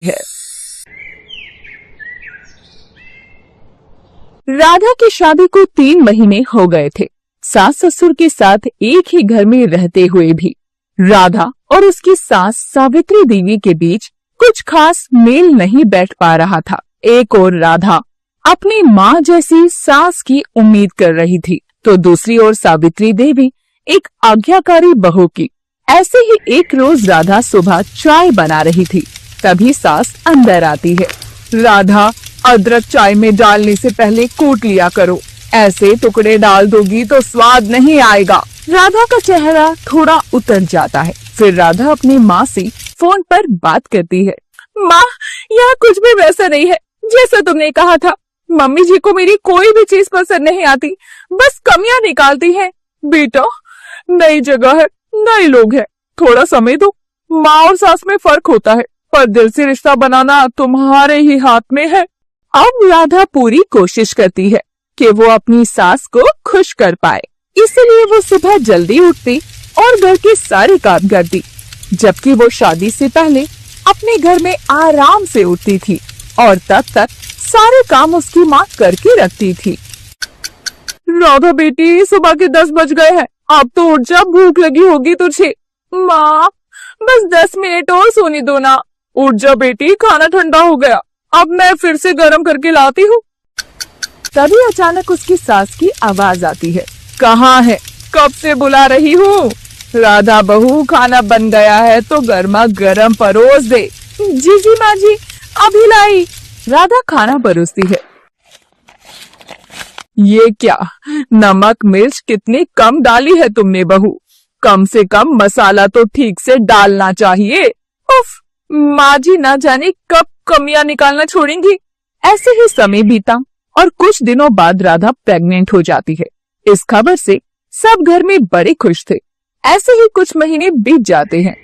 है। राधा की शादी को 3 महीने हो गए थे। सास ससुर के साथ एक ही घर में रहते हुए भी राधा और उसकी सास सावित्री देवी के बीच कुछ खास मेल नहीं बैठ पा रहा था। एक और राधा अपनी माँ जैसी सास की उम्मीद कर रही थी, तो दूसरी ओर सावित्री देवी एक आज्ञाकारी बहू की। ऐसे ही एक रोज राधा सुबह चाय बना रही थी, तभी सास अंदर आती है। राधा, अदरक चाय में डालने से पहले कूट लिया करो, ऐसे टुकड़े डाल दोगी तो स्वाद नहीं आएगा। राधा का चेहरा थोड़ा उतर जाता है। फिर राधा अपनी माँ से फोन पर बात करती है। माँ, यहाँ कुछ भी वैसा नहीं है जैसा तुमने कहा था। मम्मी जी को मेरी कोई भी चीज पसंद नहीं आती, बस कमियां निकालती हैं। बेटा, नई जगह है, नए लोग हैं, थोड़ा समय दो। माँ और सास में फर्क होता है, पर दिल से रिश्ता बनाना तुम्हारे ही हाथ में है। अब राधा पूरी कोशिश करती है कि वो अपनी सास को खुश कर पाए, इसलिए वो सुबह जल्दी उठती और घर के सारे काम करती, जबकि वो शादी से पहले अपने घर में आराम से उठती थी और तब तक सारे काम उसकी माँ करके रखती थी। राधा बेटी, सुबह के 10 बज गए हैं, अब तो उठ जा, भूख लगी होगी तुझे। माँ, बस 10 मिनट और सोने दो ना। उठ जा बेटी, खाना ठंडा हो गया, अब मैं फिर से गर्म करके लाती हूँ। तभी अचानक उसकी सास की आवाज आती है। कहाँ है? कब से बुला रही हूँ? राधा बहू, खाना बन गया है तो गर्मा गर्म परोस दे। जी जी माँ जी, अभी लाई। राधा खाना परोसती है। ये क्या, नमक मिर्च कितनी कम डाली है तुमने बहू, कम से कम मसाला तो ठीक से डालना चाहिए। उफ, माँ जी ना जाने कब कमियां निकालना छोड़ेंगी। ऐसे ही समय बीता और कुछ दिनों बाद राधा प्रेग्नेंट हो जाती है। इस खबर से सब घर में बड़े खुश थे। ऐसे ही कुछ महीने बीत जाते हैं।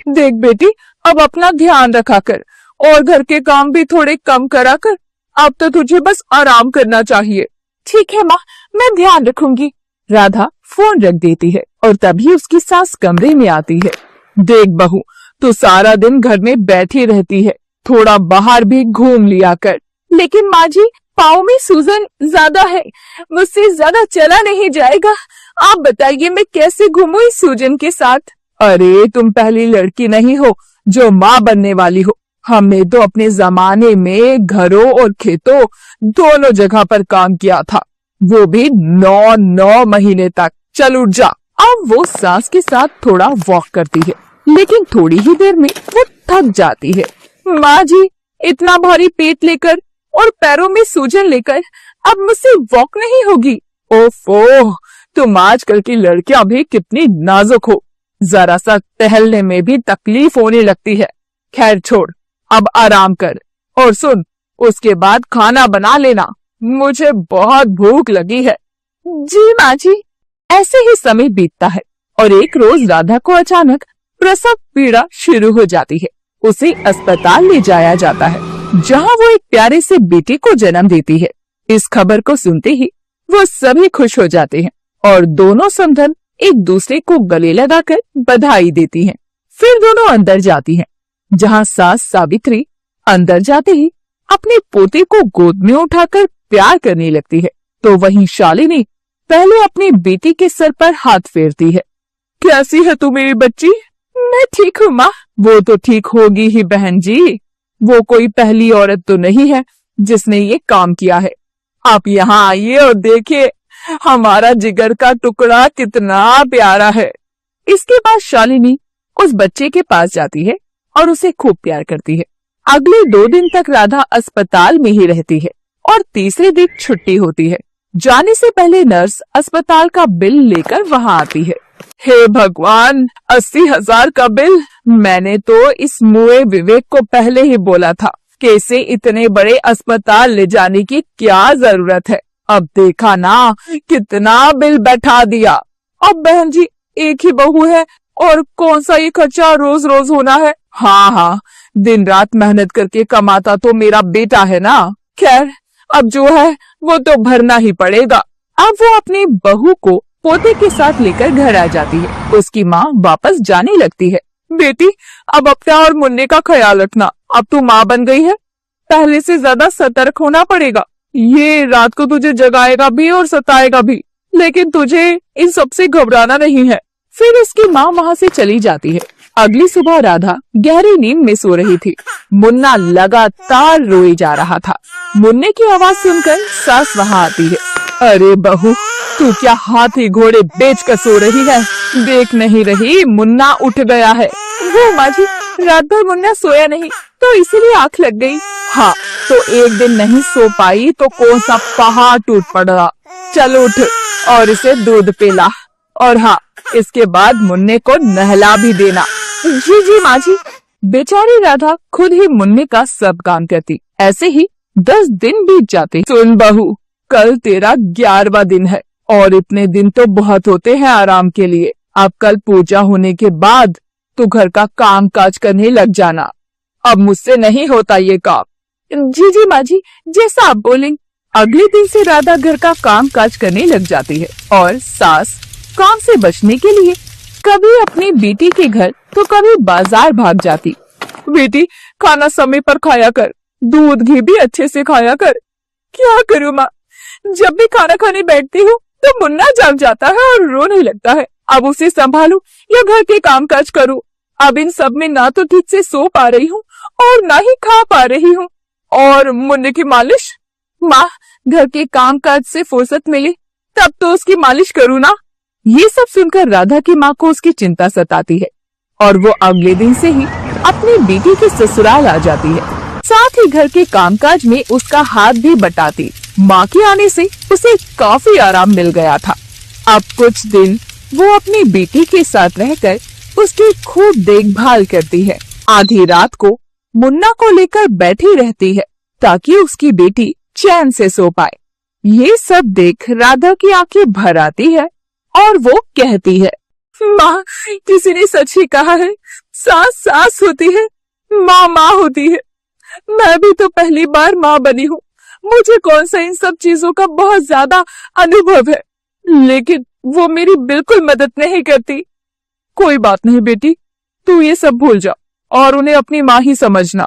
देख बेटी, अब अपना ध्यान रखा कर और घर के काम भी थोड़े कम करा कर। अब तो तुझे बस आराम करना चाहिए। ठीक है माँ, मैं ध्यान रखूंगी। राधा फोन रख देती है और तभी उसकी सास कमरे में आती है। देख बहू, तू सारा दिन घर में बैठी रहती है, थोड़ा बाहर भी घूम लिया कर। लेकिन माँ जी, पाँव में सूजन ज्यादा है, मुझसे ज्यादा चला नहीं जाएगा। आप बताइए मैं कैसे घूमूं इस सूजन के साथ? अरे, तुम पहली लड़की नहीं हो जो माँ बनने वाली हो। हमने तो अपने जमाने में घरों और खेतों दोनों जगह पर काम किया था, वो भी 9 महीने तक। चल उठ जा। अब वो सास के साथ थोड़ा वॉक करती है, लेकिन थोड़ी ही देर में वो थक जाती है। माँ जी, इतना भारी पेट लेकर और पैरों में सूजन लेकर अब मुझसे वॉक नहीं होगी। ओफो, तुम आजकल की लड़कियां भी कितनी नाजुक हो, जरा सा टहलने में भी तकलीफ होने लगती है। खैर छोड़, अब आराम कर और सुन, उसके बाद खाना बना लेना, मुझे बहुत भूख लगी है। जी माँ जी। ऐसे ही समय बीतता है और एक रोज राधा को अचानक प्रसव पीड़ा शुरू हो जाती है। उसे अस्पताल ले जाया जाता है, जहाँ वो एक प्यारे से बेटे को जन्म देती है। इस खबर को सुनते ही वो सभी खुश हो जाते हैं और दोनों समधन एक दूसरे को गले लगाकर बधाई देती हैं। फिर दोनों अंदर जाती हैं, जहाँ सास सावित्री अंदर जाते ही अपने पोते को गोद में उठाकर प्यार करने लगती है, तो वहीं शालिनी पहले अपनी बेटी के सर पर हाथ फेरती है। कैसी है तू मेरी बच्ची? मैं ठीक हूँ माँ। वो तो ठीक होगी ही बहन जी, वो कोई पहली औरत तो नहीं है जिसने ये काम किया है। आप यहाँ आइए और देखिए, हमारा जिगर का टुकड़ा कितना प्यारा है। इसके बाद शालिनी उस बच्चे के पास जाती है और उसे खूब प्यार करती है। अगले 2 दिन तक राधा अस्पताल में ही रहती है और तीसरे दिन छुट्टी होती है। जाने से पहले नर्स अस्पताल का बिल लेकर वहाँ आती है। हे भगवान, 80,000 का बिल। मैंने तो इस मुए विवेक को पहले ही बोला था कि इसे इतने बड़े अस्पताल ले जाने की क्या जरूरत है। अब देखा ना कितना बिल बैठा दिया। अब बहन जी, एक ही बहू है और कौन सा ये खर्चा रोज रोज होना है। हाँ, दिन रात मेहनत करके कमाता तो मेरा बेटा है ना। खैर, अब जो है वो तो भरना ही पड़ेगा। अब वो अपनी बहू को पोते के साथ लेकर घर आ जाती है। उसकी माँ वापस जाने लगती है। बेटी, अब अपना और मुन्ने का ख्याल रखना। अब तू माँ बन गई है, पहले से ज्यादा सतर्क होना पड़ेगा। ये रात को तुझे जगाएगा भी और सताएगा भी, लेकिन तुझे इन सबसे घबराना नहीं है। फिर उसकी माँ वहाँ से चली जाती है। अगली सुबह राधा गहरी नींद में सो रही थी। मुन्ना लगातार रोए जा रहा था। मुन्ने की आवाज सुनकर सास वहाँ आती है। अरे बहू, तू क्या हाथी घोड़े बेच कर सो रही है? देख नहीं रही मुन्ना उठ गया है। वो माँ जी, रात भर मुन्ना सोया नहीं तो इसीलिए आंख लग गई। हाँ, तो एक दिन नहीं सो पाई तो कौन सा पहाड़ टूट पड़ा। चल उठ और इसे दूध पिला, और हाँ, इसके बाद मुन्ने को नहला भी देना। जी जी माँ जी। बेचारी राधा खुद ही मुन्ने का सब काम करती। ऐसे ही 10 दिन बीत जाते। सुन बहू, कल तेरा 11वां दिन है और इतने दिन तो बहुत होते हैं आराम के लिए। अब कल पूजा होने के बाद तू घर का काम काज करने लग जाना। अब मुझसे नहीं होता ये काम। जी जी माँ जी, जैसा आप बोलें। अगले दिन से राधा घर का काम काज करने लग जाती है और सास काम से बचने के लिए कभी अपनी बेटी के घर तो कभी बाजार भाग जाती। बेटी, खाना समय पर खाया कर, दूध घी भी अच्छे से खाया कर। क्या करूँ माँ, जब भी खाना खाने बैठती हूँ तो मुन्ना जम जाता है और रोने लगता है। अब उसे संभालूं या घर के काम काज करूँ। अब इन सब में ना तो ठीक से सो पा रही हूँ और ना ही खा पा रही हूँ। और मुन्ने की मालिश, माँ, घर के काम काज से फुर्सत मिली तब तो उसकी मालिश करूँ ना। ये सब सुनकर राधा की माँ को उसकी चिंता सताती है और वो अगले दिन से ही अपनी बेटी के ससुराल आ जाती है। साथ ही घर के कामकाज में उसका हाथ भी बटाती। माँ के आने से उसे काफी आराम मिल गया था। अब कुछ दिन वो अपनी बेटी के साथ रहकर उसकी खूब देखभाल करती है। आधी रात को मुन्ना को लेकर बैठी रहती है ताकि उसकी बेटी चैन से सो पाए। ये सब देख राधा की आंखें भर आती है और वो कहती है, माँ, किसी ने सच ही कहा है, सास सास होती है, माँ माँ होती है। मैं भी तो पहली बार माँ बनी हूँ, मुझे कौन सा इन सब चीजों का बहुत ज्यादा अनुभव है, लेकिन वो मेरी बिल्कुल मदद नहीं करती। कोई बात नहीं बेटी, तू ये सब भूल जा और उन्हें अपनी माँ ही समझना।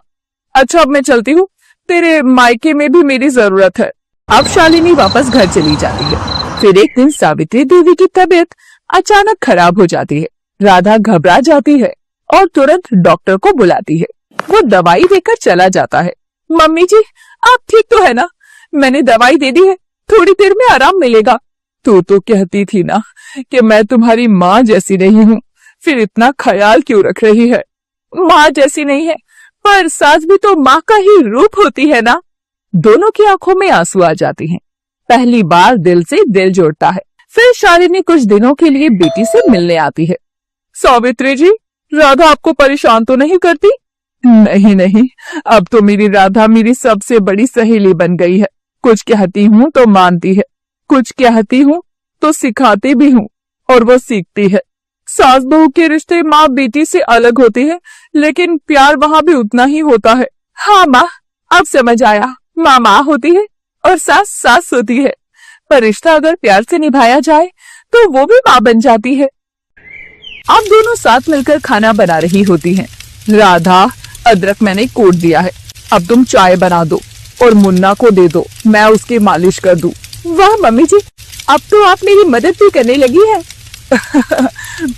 अच्छा, अब मैं चलती हूँ, तेरे मायके में भी मेरी जरूरत है। अब शालिनी वापस घर चली जाती है। फिर एक दिन सावित्री देवी की तबीयत अचानक खराब हो जाती है। राधा घबरा जाती है और तुरंत डॉक्टर को बुलाती है। वो दवाई देकर चला जाता है। मम्मी जी, आप ठीक तो है ना? मैंने दवाई दे दी है, थोड़ी देर में आराम मिलेगा। तू तो कहती थी ना कि मैं तुम्हारी माँ जैसी नहीं हूँ, फिर इतना ख्याल क्यों रख रही है? माँ जैसी नहीं है, पर सास भी तो माँ का ही रूप होती है ना। दोनों की आंखों में आंसू आ जाती हैं। पहली बार दिल से दिल जोड़ता है। फिर शालिनी कुछ दिनों के लिए बेटी से मिलने आती है। सावित्री जी, राधा आपको परेशान तो नहीं करती? नहीं नहीं, अब तो मेरी राधा मेरी सबसे बड़ी सहेली बन गई है। कुछ कहती हूँ तो मानती है, कुछ कहती हूँ तो सिखाती भी हूँ और वो सीखती है। सास बहू के रिश्ते माँ बेटी से अलग होते हैं, लेकिन प्यार वहाँ भी उतना ही होता है। हाँ माँ, अब समझ आया, माँ माँ होती है और सास सास होती है, पर रिश्ता अगर प्यार से निभाया जाए तो वो भी माँ बन जाती है। अब दोनों साथ मिलकर खाना बना रही होती हैं। राधा, अदरक मैंने कूट दिया है, अब तुम चाय बना दो और मुन्ना को दे दो, मैं उसकी मालिश कर दूं। वाह मम्मी जी, अब तो आप मेरी मदद भी करने लगी है।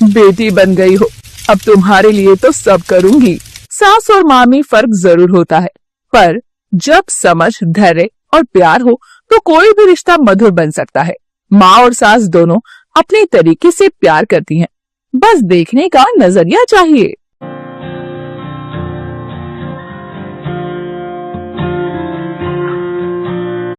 बेटी बन गई हो, अब तुम्हारे लिए तो सब करूंगी। सास और माँ में फर्क जरूर होता है, पर जब समझ, धैर्य और प्यार हो तो कोई भी रिश्ता मधुर बन सकता है। माँ और सास दोनों अपने तरीके से प्यार करती हैं, बस देखने का नजरिया चाहिए।